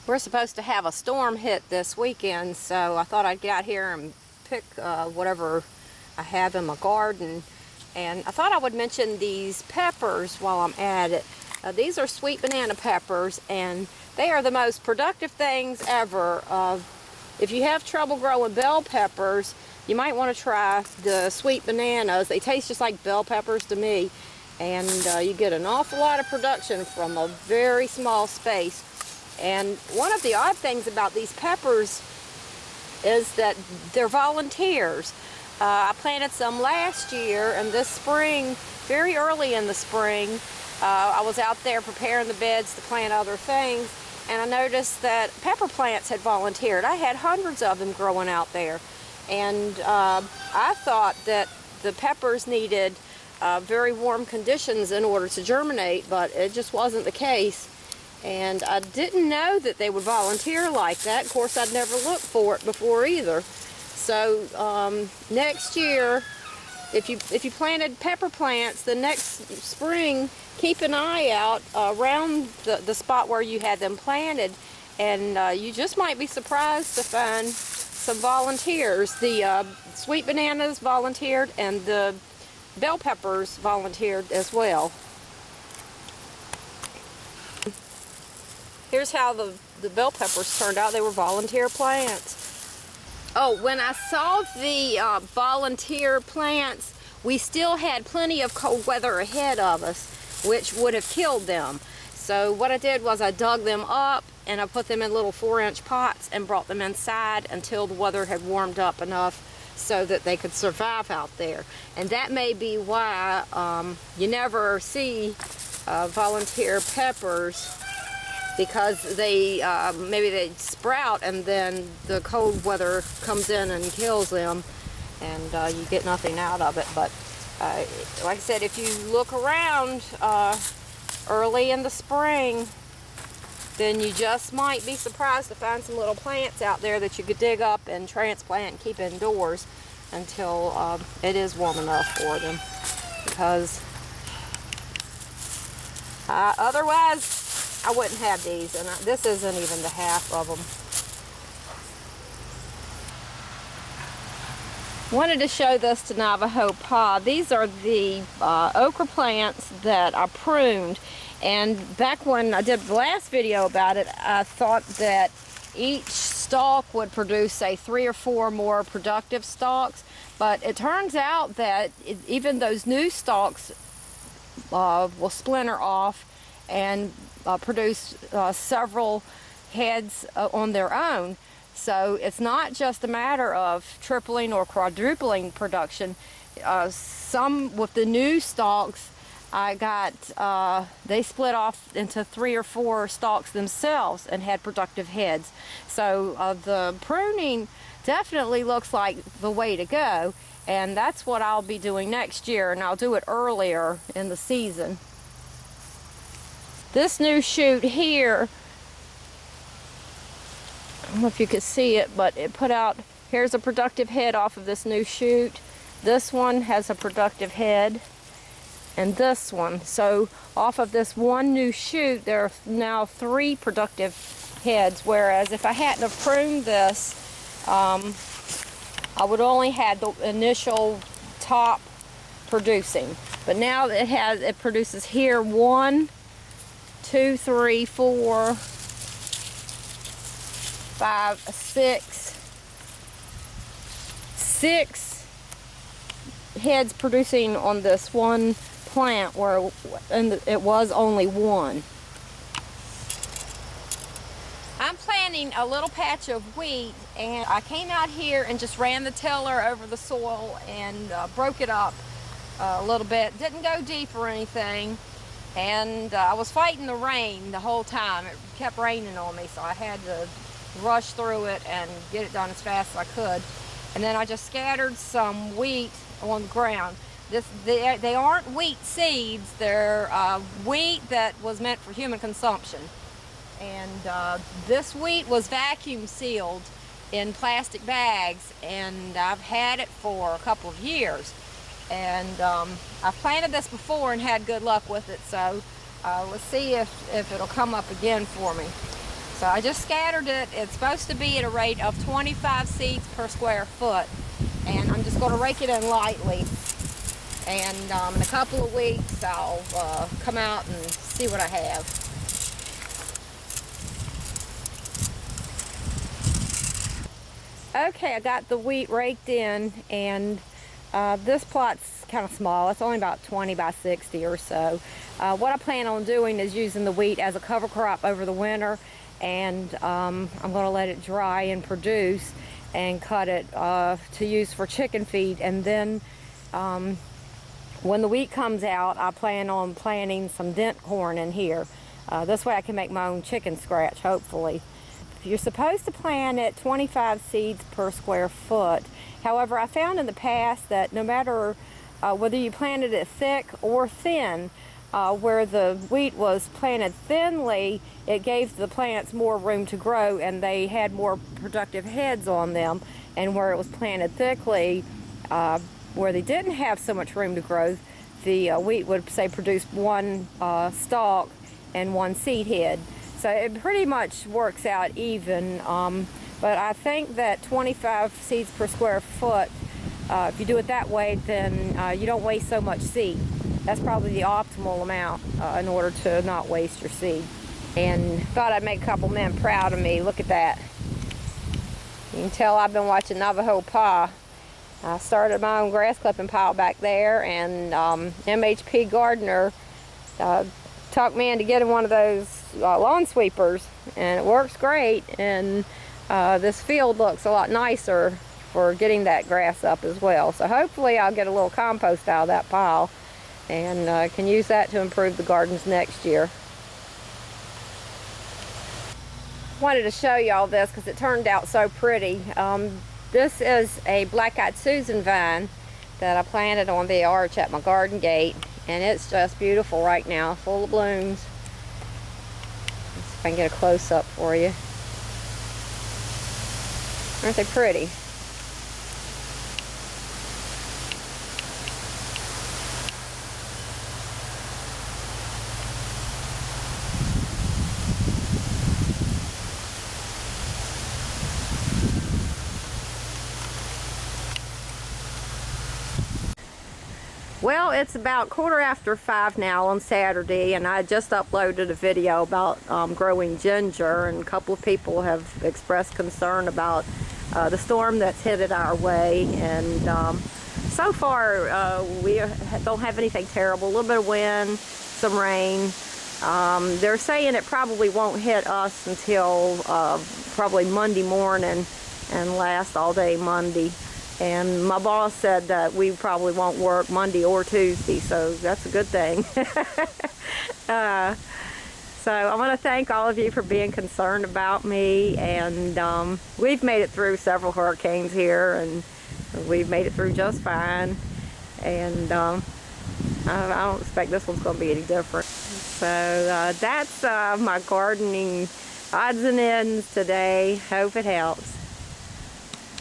We're supposed to have a storm hit this weekend, so I thought I'd get out here and pick whatever I have in my garden. And I thought I would mention these peppers while I'm at it. These are sweet banana peppers, and they are the most productive things ever. If you have trouble growing bell peppers, you might want to try the sweet bananas. They taste just like bell peppers to me, and you get an awful lot of production from a very small space. And one of the odd things about these peppers is that they're volunteers. I planted some last year, and this spring, very early in the spring, I was out there preparing the beds to plant other things, and I noticed that pepper plants had volunteered. I had hundreds of them growing out there, and I thought that the peppers needed very warm conditions in order to germinate, but it just wasn't the case. And I didn't know that they would volunteer like that. Of course, I'd never looked for it before either. So next year, if you planted pepper plants, the next spring, keep an eye out around the spot where you had them planted, and you just might be surprised to find some volunteers. The sweet bananas volunteered, and the bell peppers volunteered as well. Here's how the bell peppers turned out. They were volunteer plants. Oh, when I saw the volunteer plants, we still had plenty of cold weather ahead of us, which would have killed them. So what I did was I dug them up, and I put them in little 4-inch pots and brought them inside until the weather had warmed up enough so that they could survive out there. And that may be why you never see volunteer peppers, because they maybe they sprout and then the cold weather comes in and kills them, and you get nothing out of it. But like I said, if you look around early in the spring, then you just might be surprised to find some little plants out there that you could dig up and transplant and keep indoors until it is warm enough for them, because otherwise I wouldn't have these, and this isn't even the half of them. Wanted to show this to Navajo Pa. These are the okra plants that I pruned, and back when I did the last video about it, I thought that each stalk would produce, say, 3 or 4 more productive stalks, but it turns out that even those new stalks will splinter off and produce several heads on their own. So it's not just a matter of tripling or quadrupling production. Some with the new stalks, I got, they split off into 3 or 4 stalks themselves and had productive heads. So the pruning definitely looks like the way to go, and that's what I'll be doing next year, and I'll do it earlier in the season. This new shoot here, I don't know if you can see it, but it put out, here's a productive head off of this new shoot. This one has a productive head, and this one. So off of this one new shoot, there are now 3 productive heads, whereas if I hadn't have pruned this, I would only had the initial top producing. But now it produces here 1, 2, 3, 4, 5, 6 heads producing on this one plant, where it was only 1. I'm planting a little patch of wheat, and I came out here and just ran the tiller over the soil and broke it up a little bit. Didn't go deep or anything. And I was fighting the rain the whole time. It kept raining on me, so I had to rush through it and get it done as fast as I could. And then I just scattered some wheat on the ground. They aren't wheat seeds, they're wheat that was meant for human consumption. And this wheat was vacuum sealed in plastic bags, and I've had it for a couple of years. And I've planted this before and had good luck with it, so let's see if it'll come up again for me. So I just scattered it. It's supposed to be at a rate of 25 seeds per square foot. And I'm just going to rake it in lightly. And in a couple of weeks, I'll come out and see what I have. Okay, I got the wheat raked in, and this plot's kind of small. It's only about 20 by 60 or so. What I plan on doing is using the wheat as a cover crop over the winter, and I'm going to let it dry and produce and cut it to use for chicken feed. And then when the wheat comes out, I plan on planting some dent corn in here. This way I can make my own chicken scratch, hopefully. You're supposed to plant at 25 seeds per square foot. However, I found in the past that no matter whether you planted it thick or thin, where the wheat was planted thinly, it gave the plants more room to grow and they had more productive heads on them. And where it was planted thickly, where they didn't have so much room to grow, the wheat would, say, produce one stalk and one seed head. So it pretty much works out even, but I think that 25 seeds per square foot, if you do it that way, then you don't waste so much seed. That's probably the optimal amount in order to not waste your seed. And thought I'd make a couple men proud of me. Look at that. You can tell I've been watching Navajo Pa. I started my own grass clipping pile back there, and MHP Gardener talked me into getting one of those lawn sweepers, and it works great. And this field looks a lot nicer for getting that grass up as well. So hopefully I'll get a little compost out of that pile and can use that to improve the gardens next year. Wanted to show you all this because it turned out so pretty. This is a Blackeyed Susan vine that I planted on the arch at my garden gate, and it's just beautiful right now, full of blooms. Let's see if I can get a close-up for you. Aren't they pretty? Well, it's about 5:15 now on Saturday, and I just uploaded a video about growing ginger, and a couple of people have expressed concern about the storm that's headed our way. And so far we don't have anything terrible. A little bit of wind, some rain. They're saying it probably won't hit us until probably Monday morning and last all day Monday. And my boss said that we probably won't work Monday or Tuesday, so that's a good thing. So I want to thank all of you for being concerned about me, and we've made it through several hurricanes here, and we've made it through just fine. And I don't expect this one's going to be any different. So that's my gardening odds and ends today. Hope it helps.